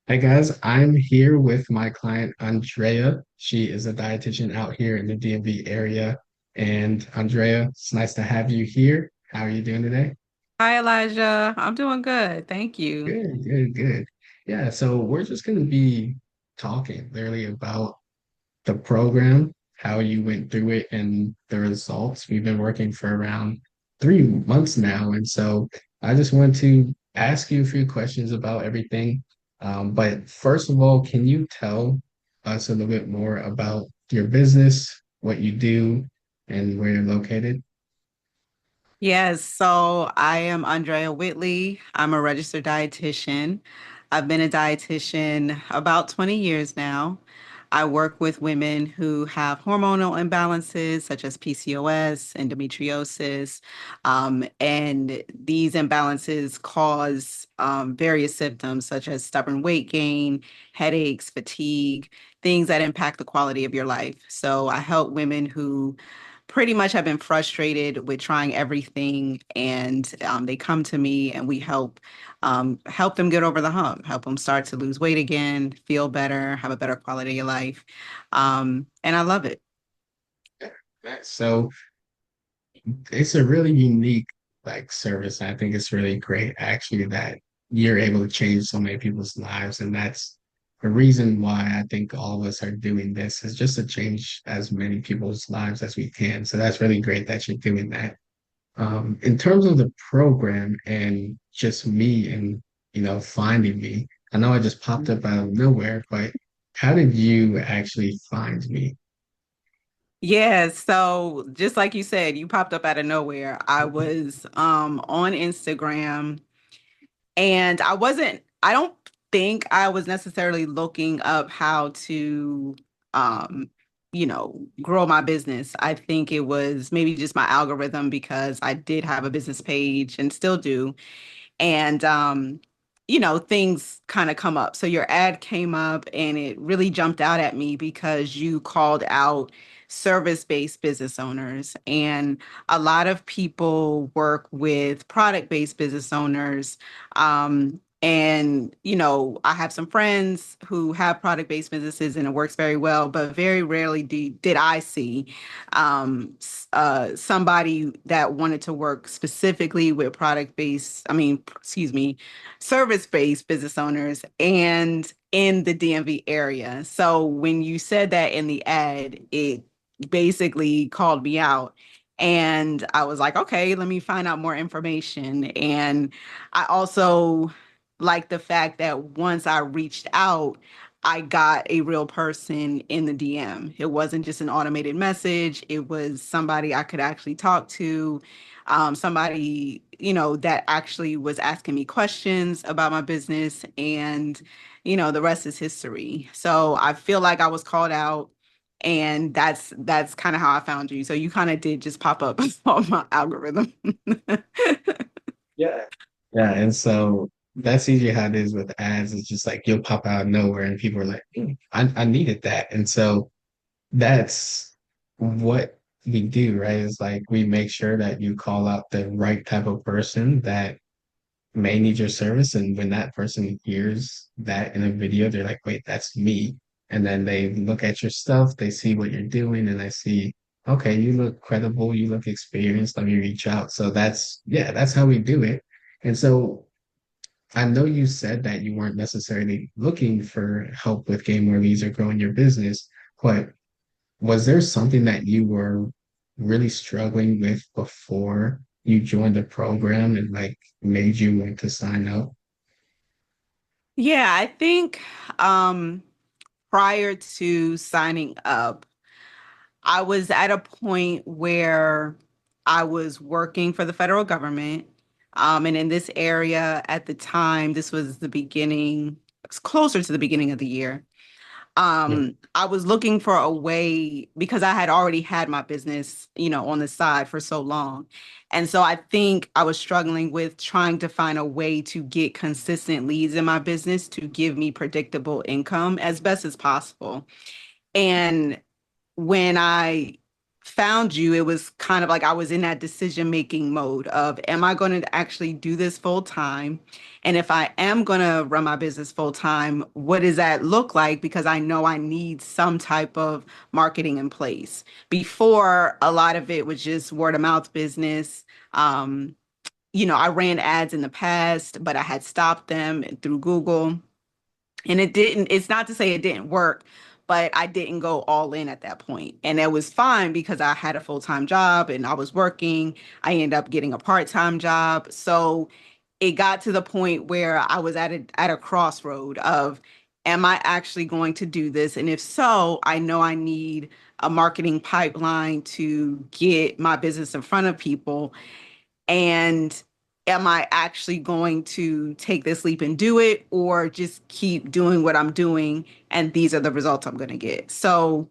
Hey guys, I'm here with my client Andrea. She is a dietitian out here in the DMV area. And Andrea, it's nice to have you here. How are you doing today? Hi, Elijah. I'm doing good. Thank you. Good, good, good. Yeah, so we're just going to be talking literally about the program, how you went through it, and the results. We've been working for around 3 months now. And so I just want to ask you a few questions about everything. But first of all, can you tell us a little bit more about your business, what you do, and where you're located? Yes, so I am Andrea Whitley. I'm a registered dietitian. I've been a dietitian about 20 years now. I work with women who have hormonal imbalances such as PCOS, endometriosis, and these imbalances cause various symptoms such as stubborn weight gain, headaches, fatigue, things that impact the quality of your life. So I help women who pretty much have been frustrated with trying everything, and they come to me and we help them get over the hump, help them start to lose weight again, feel better, have a better quality of life. And I love it. So it's a really unique service. I think it's really great actually that you're able to change so many people's lives. And that's the reason why I think all of us are doing this is just to change as many people's lives as we can. So that's really great that you're doing that. In terms of the program and just me and finding me, I know I just popped up out of nowhere, but how did you actually find me? Yeah, so just like you said, you popped up out of nowhere. I was on Instagram, and I don't think I was necessarily looking up how to um grow my business. I think it was maybe just my algorithm because I did have a business page and still do. And things kind of come up. So your ad came up and it really jumped out at me because you called out service-based business owners, and a lot of people work with product-based business owners. And I have some friends who have product-based businesses and it works very well, but very rarely did I see somebody that wanted to work specifically with excuse me, service-based business owners and in the DMV area. So when you said that in the ad, it basically called me out. And I was like, okay, let me find out more information. And I also like the fact that once I reached out, I got a real person in the DM. It wasn't just an automated message. It was somebody I could actually talk to, somebody, that actually was asking me questions about my business. And, the rest is history. So I feel like I was called out. And that's kind of how I found you. So you kind of did just pop up on my algorithm. Yeah. Yeah, and so that's usually how it is with ads. It's just like you'll pop out of nowhere and people are like, I needed that. And so that's what we do, right? It's like we make sure that you call out the right type of person that may need your service. And when that person hears that in a video, they're like, wait, that's me. And then they look at your stuff, they see what you're doing, and they see, okay, you look credible, you look experienced, let me reach out. So yeah, that's how we do it. And so I know you said that you weren't necessarily looking for help with game release or growing your business, but was there something that you were really struggling with before you joined the program and made you want to sign up? Yeah, I think um, prior to signing up, I was at a point where I was working for the federal government. And in this area at the time, this was the beginning, it's closer to the beginning of the year. Yeah. I was looking for a way because I had already had my business, on the side for so long. And so I think I was struggling with trying to find a way to get consistent leads in my business to give me predictable income as best as possible. And when I found you, it was kind of like I was in that decision making mode of, am I going to actually do this full time? And if I am going to run my business full time, what does that look like? Because I know I need some type of marketing in place. Before, a lot of it was just word of mouth business. Um, I ran ads in the past, but I had stopped them through Google. And it's not to say it didn't work, but I didn't go all in at that point. And it was fine because I had a full-time job and I was working. I ended up getting a part-time job. So it got to the point where I was at a crossroad of, am I actually going to do this? And if so, I know I need a marketing pipeline to get my business in front of people. And am I actually going to take this leap and do it, or just keep doing what I'm doing? And these are the results I'm going to get. So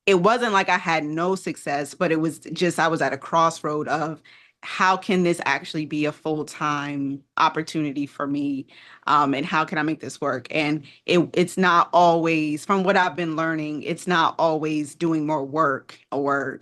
it wasn't like I had no success, but it was just I was at a crossroad of, how can this actually be a full-time opportunity for me? And how can I make this work? And it's not always, from what I've been learning, it's not always doing more work or,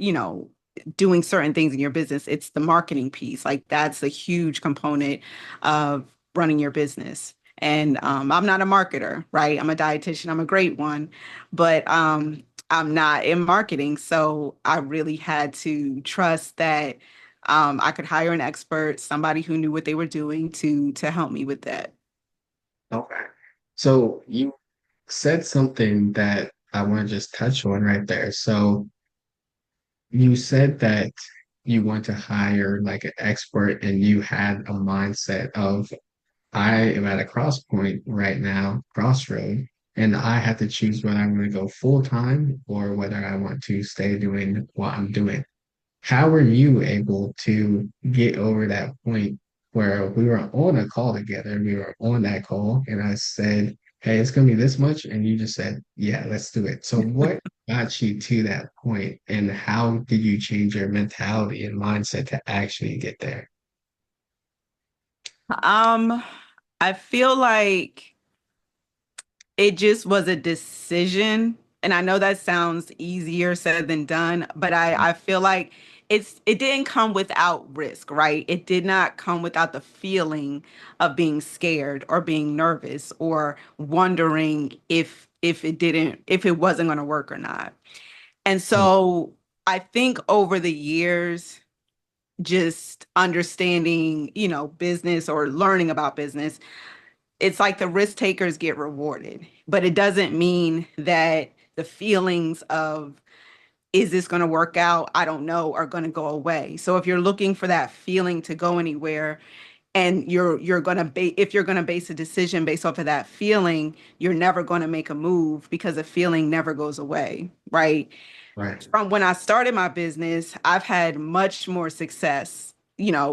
doing certain things in your business. It's the marketing piece. Like that's a huge component of running your business. And I'm not a marketer, right? I'm a dietitian. I'm a great one, but I'm not in marketing. So I really had to trust that I could hire an expert, somebody who knew what they were doing to help me with that. Okay. So you said something that I want to just touch on right there. So you said that you want to hire like an expert and you had a mindset of, I am at a cross point right now, crossroad, and I have to choose whether I'm going to go full time or whether I want to stay doing what I'm doing. How were you able to get over that point where we were on a call together? We were on that call, and I said, "Hey, it's going to be this much," and you just said, "Yeah, let's do it." So, what got you to that point, and how did you change your mentality and mindset to actually get there? Um, I feel like it just was a decision. And I know that sounds easier said than done, but I feel like it didn't come without risk, right? It did not come without the feeling of being scared or being nervous or wondering if it wasn't going to work or not. And Mm. so I think over the years, just understanding, business or learning about business, it's like the risk takers get rewarded, but it doesn't mean that the feelings of, is this going to work out? I don't know, are going to go away. So if you're looking for that feeling to go anywhere, and you're going to if you're going to base a decision based off of that feeling, you're never going to make a move because the feeling never goes away, right? Right, From when I started my business, I've had much more success,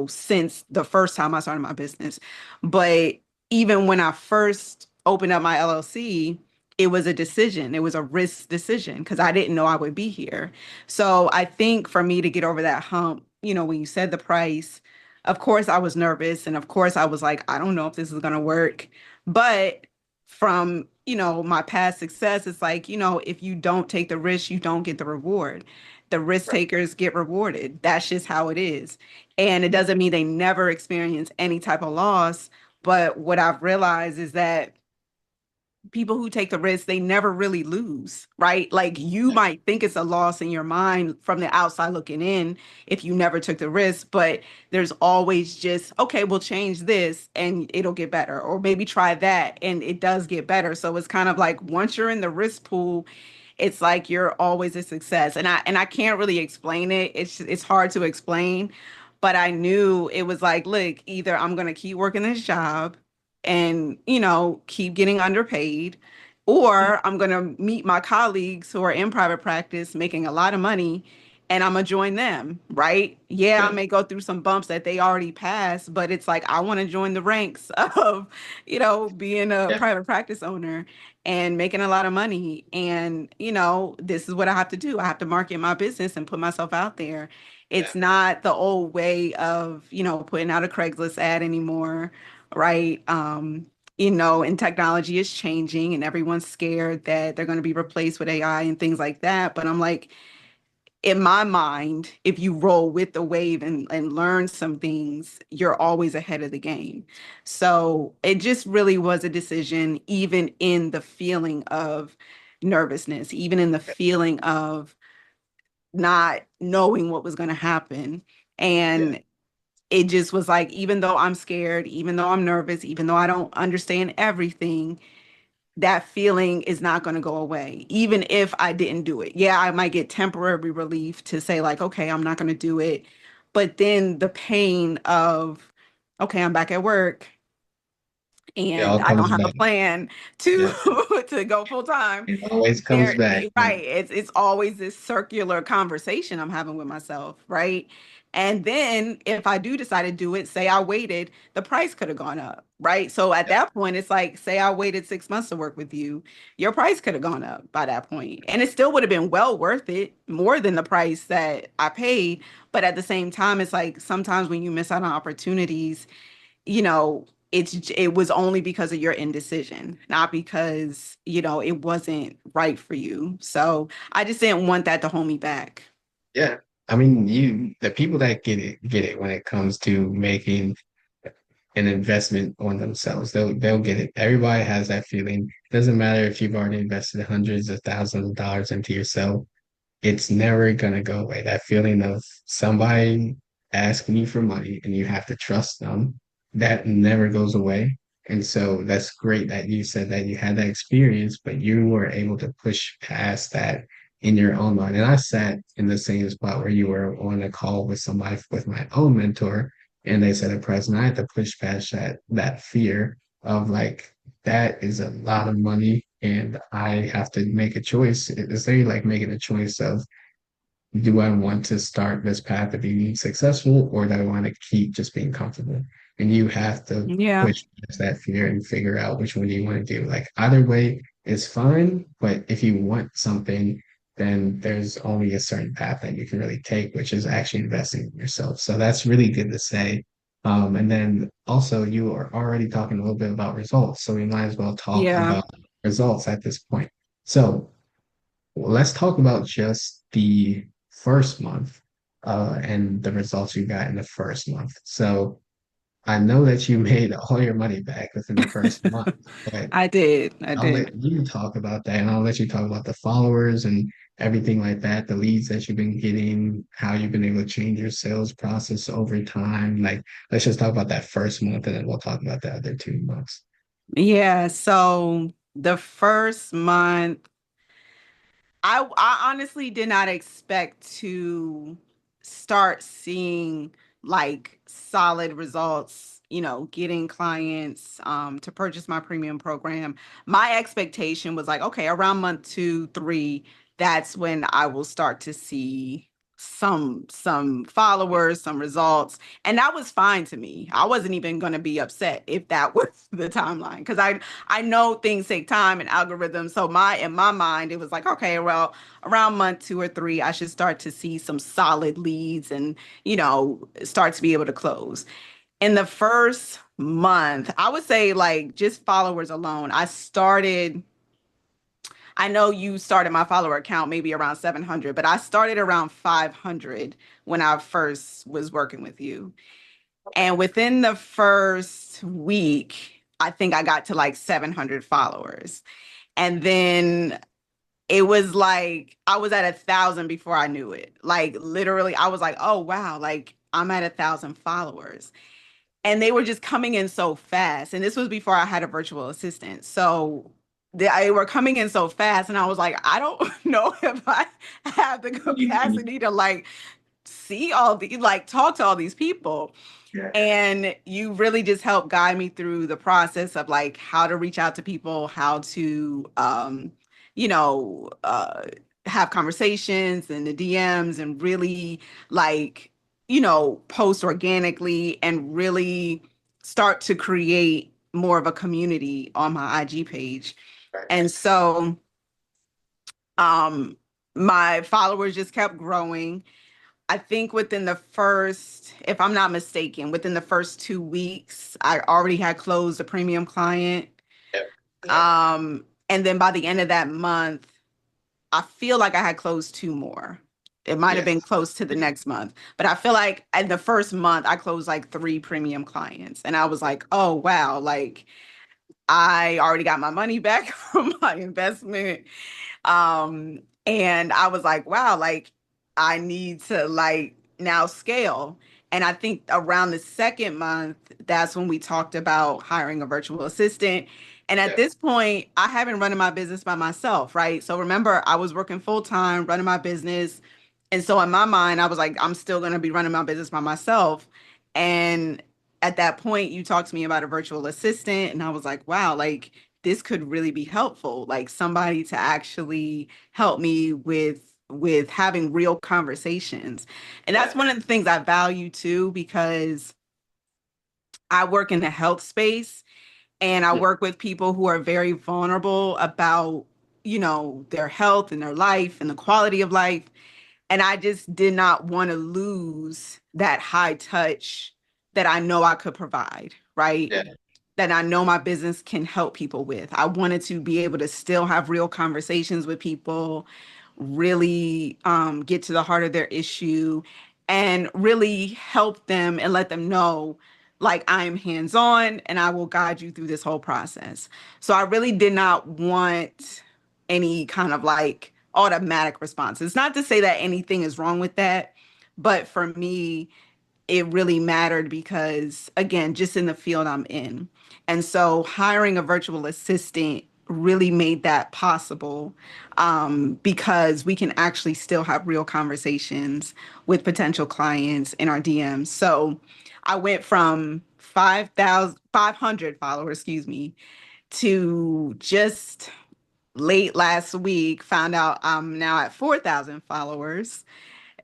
since the first time I started my business. But even when I first opened up my LLC, it was a decision. It was a risk decision because I didn't know I would be here. So I think for me to get over that hump, when you said the price, of course I was nervous. And of course I was like, I don't know if this is going to work. But from my past success, it's like, if you don't take the risk, you don't get the reward. The risk right, takers get rewarded. That's just how it is. And it doesn't mean they never experience any type of loss, but what I've realized is that people who take the risk, they never really lose, right? Like you yeah, might think it's a loss in your mind from the outside looking in if you never took the risk, but there's always just, okay, we'll change this and it'll get better, or maybe try that and it does get better. So it's kind of like once you're in the risk pool, it's like you're always a success. And I can't really explain it. It's hard to explain, but I knew it was like, look, either I'm going to keep working this job and, keep getting underpaid, or I'm going to meet my colleagues who are in private practice making a lot of money and I'm gonna join them, right? Yeah, I yeah, may go through some bumps that they already passed, but it's like I want to join the ranks of, being a yeah, private practice owner and making a lot of money. And, this is what I have to do. I have to market my business and put myself out there. yeah, It's not the old way of, putting out a Craigslist ad anymore, right? And technology is changing and everyone's scared that they're going to be replaced with AI and things like that. But I'm like, in my mind, if you roll with the wave and learn some things, you're always ahead of the game. So it just really was a decision, even in the feeling of nervousness, even in the feeling of not knowing what was going to happen. Yeah. And it just was like, even though I'm scared, even though I'm nervous, even though I don't understand everything, that feeling is not going to go away, even if I didn't do it. Yeah, I might get temporary relief to say, like, okay, I'm not going to do it. But then the pain of, okay, I'm back at work It and all I don't comes have a back. plan to Yeah. to go full time. It always comes There, back. Yeah. right. It's always this circular conversation I'm having with myself, right? And then if I do decide to do it, say I waited, the price could have gone up, right? So at that point, it's like, say I waited 6 months to work with you, your price could have gone up by that point, and it still would have been well worth it, more than the price that I paid. But at the same time, it's like sometimes when you miss out on opportunities, you know, it was only because of your indecision, not because, it wasn't right for you. So I just didn't want that to hold me back. Yeah. I mean, the people that get it when it comes to making an investment on themselves. They'll get it. Everybody has that feeling. Doesn't matter if you've already invested hundreds of thousands of dollars into yourself. It's never gonna go away. That feeling of somebody asking you for money and you have to trust them, that never goes away. And so that's great that you said that you had that experience, but you were able to push past that in your own mind. And I sat in the same spot where you were on a call with somebody with my own mentor, and they said at present I had to push past that fear of like that is a lot of money and I have to make a choice. It's really like making a choice of do I want to start this path of being successful or do I want to keep just being comfortable? And you have to Yeah. push past that fear and figure out which one do you want to do. Like either way is fine, but if you want something, then there's only a certain path that you can really take, which is actually investing in yourself. So that's really good to say. And then also you are already talking a little bit about results. So we might as well talk Yeah. about results at this point. So let's talk about just the first month and the results you got in the first month. So I know that you made all your money back within the first month, but I did. I I'll did. let you talk about that and I'll let you talk about the followers and everything like that, the leads that you've been getting, how you've been able to change your sales process over time. Like, let's just talk about that first month and then we'll talk about the other 2 months. Yeah. So the first month, I honestly did not expect to start seeing like solid results, getting clients to purchase my premium program. My expectation was like, okay, around month 2, 3, that's when I will start to see some followers, some results. And that was fine to me. I wasn't even going to be upset if that was the timeline, because I know things take time and algorithms. So in my mind, it was like, okay, well, around month 2 or 3, I should start to see some solid leads and, start to be able to close. In the first month, I would say like just followers alone, I know you started my follower account maybe around 700, but I started around 500 when I first was working with you. And within the first week, I think I got to like 700 followers. And then it was like I was at 1,000 before I knew it. Like literally, I was like, oh wow, like I'm at 1,000 followers. And they were just coming in so fast. And this was before I had a virtual assistant. So they were coming in so fast. And I was like, I don't know if I have the capacity to like see all the like talk to all these people. Yeah. And you really just helped guide me through the process of like how to reach out to people, how to you know, uh have conversations in the DMs and really like, post organically and really start to create more of a community on my IG page. Right. And so um my followers just kept growing. I think within the first, if I'm not mistaken, within the first 2 weeks, I already had closed a premium client. Yep. Yep. And then by the end of that month, I feel like I had closed two more. It might have Yeah. been close to the next month, but I feel like in the first month I closed like three premium clients, and I was like, oh wow, like I already got my money back from my investment. And I was like, wow, like I need to like now scale. And I think around the second month, that's when we talked about hiring a virtual assistant. And at Yeah. this point, I haven't running my business by myself, right? So remember, I was working full time, running my business. And so in my mind, I was like, I'm still going to be running my business by myself. And at that point, you talked to me about a virtual assistant, and I was like, wow, like this could really be helpful, like somebody to actually help me with having real conversations. And that's Yeah. one of the things I value too, because I work in the health space and I Yeah. work with people who are very vulnerable about, their health and their life and the quality of life. And I just did not want to lose that high touch that I know I could provide, right? Yeah. That I know my business can help people with. I wanted to be able to still have real conversations with people, really get to the heart of their issue, and really help them and let them know, like, I'm hands on and I will guide you through this whole process. So I really did not want any kind of like automatic response. It's not to say that anything is wrong with that, but for me, it really mattered because, again, just in the field I'm in. And so hiring a virtual assistant really made that possible, because we can actually still have real conversations with potential clients in our DMs. So I went from 500 followers, excuse me, to just late last week found out I'm now at 4,000 followers,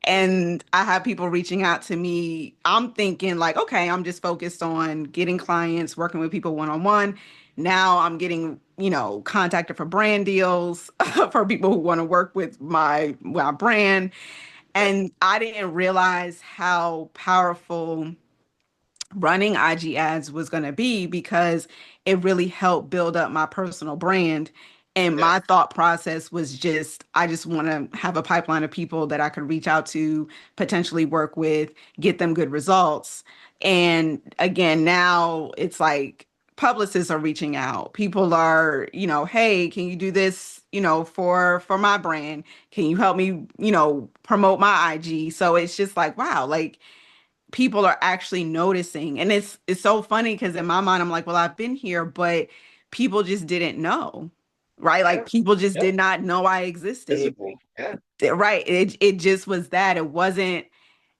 and I have people reaching out to me. I'm thinking like, okay, I'm just focused on getting clients, working with people one on one. Now I'm getting, contacted for brand deals for people who want to work with my brand. Yeah. And I didn't realize how powerful running IG ads was going to be, because it really helped build up my personal brand. And Yeah. my thought process was just, I just want to have a pipeline of people that I could reach out to, potentially work with, get them good results. And again, now it's like publicists are reaching out. People are, hey, can you do this, for my brand? Can you help me, promote my IG? So it's just like, wow, like people are actually noticing. And it's so funny because in my mind I'm like, well, I've been here, but people just didn't know. Right? Yeah. Like people just Yep. did not know I existed. Visible. Yeah. Right. It just was that. It wasn't,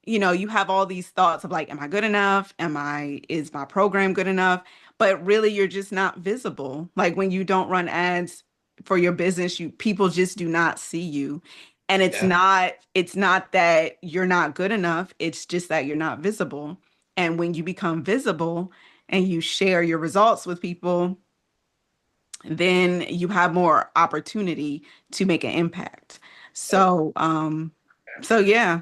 you have all these thoughts of like, am I good enough? Is my program good enough? But really, you're just not visible. Like when you don't run ads for your business, people just do not see you. And Yeah. it's not that you're not good enough. It's just that you're not visible. And when you become visible and you share your results with people, then you have more opportunity to make an impact. Yep. So yeah,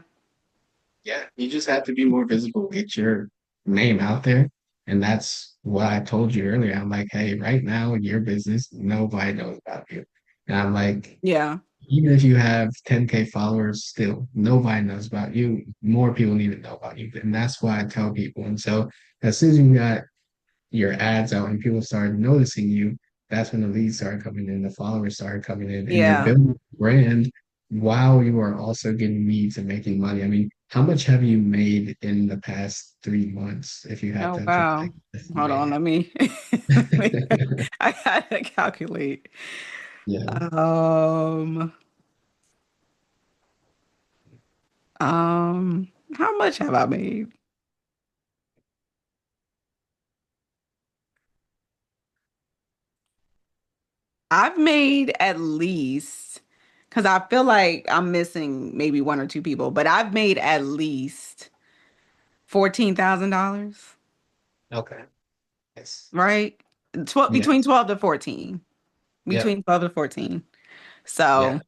Yeah. You just have to be more visible, get your name out there. And that's what I told you earlier. I'm like, hey, right now in your business, nobody knows about you. And I'm like, yeah, even if you have 10K followers, still nobody knows about you. More people need to know about you. And that's why I tell people. And so as soon as you got your ads out and people started noticing you, that's when the leads started coming in, the followers started coming in, and you're yeah. building a brand while you are also getting leads and making money. I mean, how much have you made in the past 3 months, if you have Oh to just like wow. Hold on, estimate let me, I gotta calculate. Yeah. Um, how much have I made? I've made at least, because I feel like I'm missing maybe one or two people, but I've made at least $14,000, Okay. Yes. right? 12, Yeah. between 12 to 14, Yeah. between 12 to 14. Yeah. So,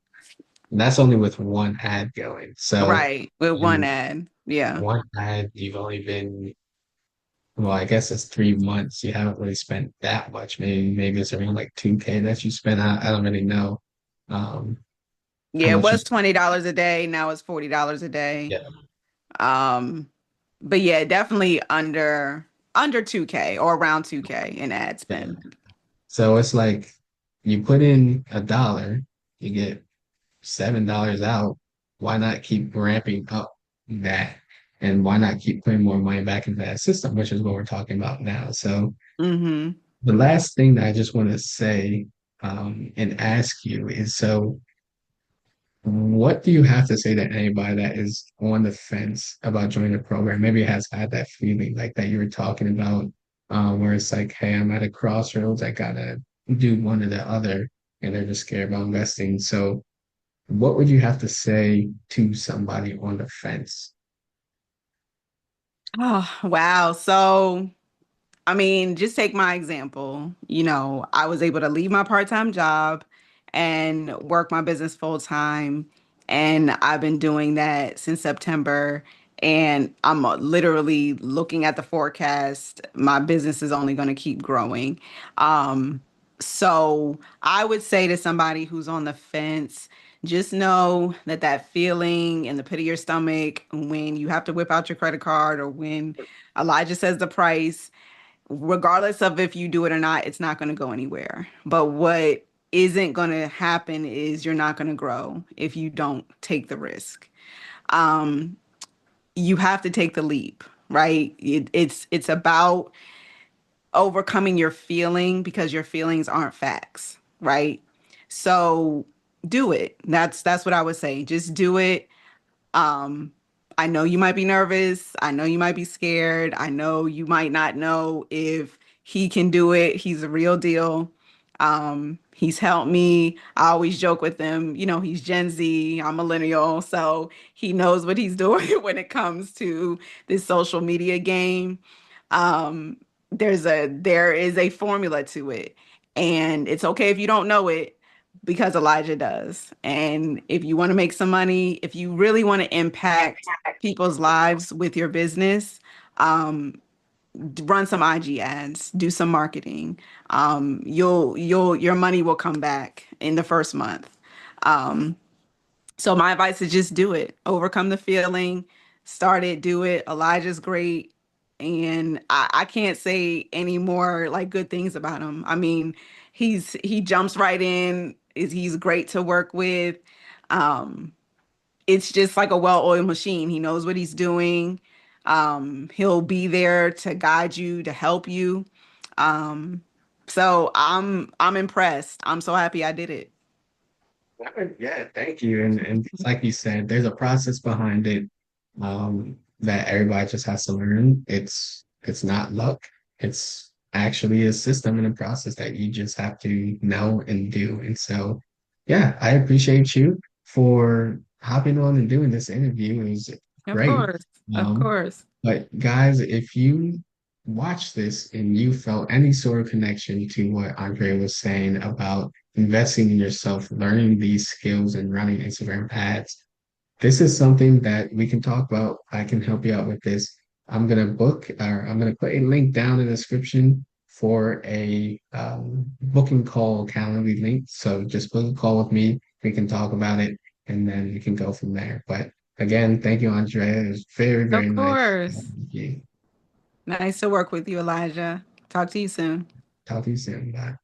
And that's only with one ad going. So right, with one in ad. Yeah. one ad, you've only been, well, I guess it's 3 months. You haven't really spent that much. Maybe it's around like 2K that you spent. I don't really know. Um, how Yeah, it much you was $20 a day. Now it's $40 a day. yeah. Um, but yeah, definitely under 2K or around 2K in ad Yeah. spend. So it's like you put in $1, you get $7 out. Why not keep ramping up that? And why not keep putting more money back into that system, which is what we're talking about now. So Hmm. the last thing that I just want to say and ask you is so what do you have to say to anybody that is on the fence about joining the program? Maybe has had that feeling like that you were talking about, where it's like, hey, I'm at a crossroads, I gotta do one or the other, and they're just scared about investing. So what would you have to say to somebody on the fence? Oh, wow. So I mean, just take my example. I was able to leave my part-time job and work my business full-time. And I've been doing that since September. And I'm literally looking at the forecast. My business is only going to keep growing. So I would say to somebody who's on the fence, just know that that feeling in the pit of your stomach when you have to whip out your credit card or when Elijah says the price, regardless of if you do it or not, it's not going to go anywhere. But what isn't going to happen is you're not going to grow if you don't take the risk. Um, you have to take the leap, right? It's about overcoming your feeling because your feelings aren't facts, right? So do it. That's what I would say. Just do it. um, I know you might be nervous. I know you might be scared. I know you might not know if he can do it. He's a real deal. He's helped me. I always joke with him, he's Gen Z, I'm millennial, so he knows what he's doing when it comes to this social media game. Um, there is a formula to it, and it's okay if you don't know it because Elijah does. And if you want to make some money, if you really want to impact people's lives with your business, um, run some IG ads, do some marketing. Your money will come back in the first month. Um, so my advice is just do it. Overcome the feeling. Start it, do it. Elijah's great. And I can't say any more like good things about him. I mean, he jumps right in. He's great to work with. Um, it's just like a well-oiled machine. He knows what he's doing. He'll be there to guide you, to help you. Um, so I'm impressed. I'm so happy I did it. Yeah, thank you. And it's like you said, there's a process behind it that everybody just has to learn. It's not luck. It's actually a system and a process that you just have to know and do. And so, yeah, I appreciate you for hopping on and doing this interview. It was Of great. course. Of Um, course. but guys, if you watch this and you felt any sort of connection to what Andre was saying about investing in yourself, learning these skills and running Instagram ads, this is something that we can talk about. I can help you out with this. I'm gonna put a link down in the description for a booking call Calendly link. So just book a call with me. We can talk about it and then we can go from there. But again, thank you, Andrea. It was very, Of very nice. course. Thank you. Nice to work with you, Elijah. Talk to you soon. Talk to you soon. Bye.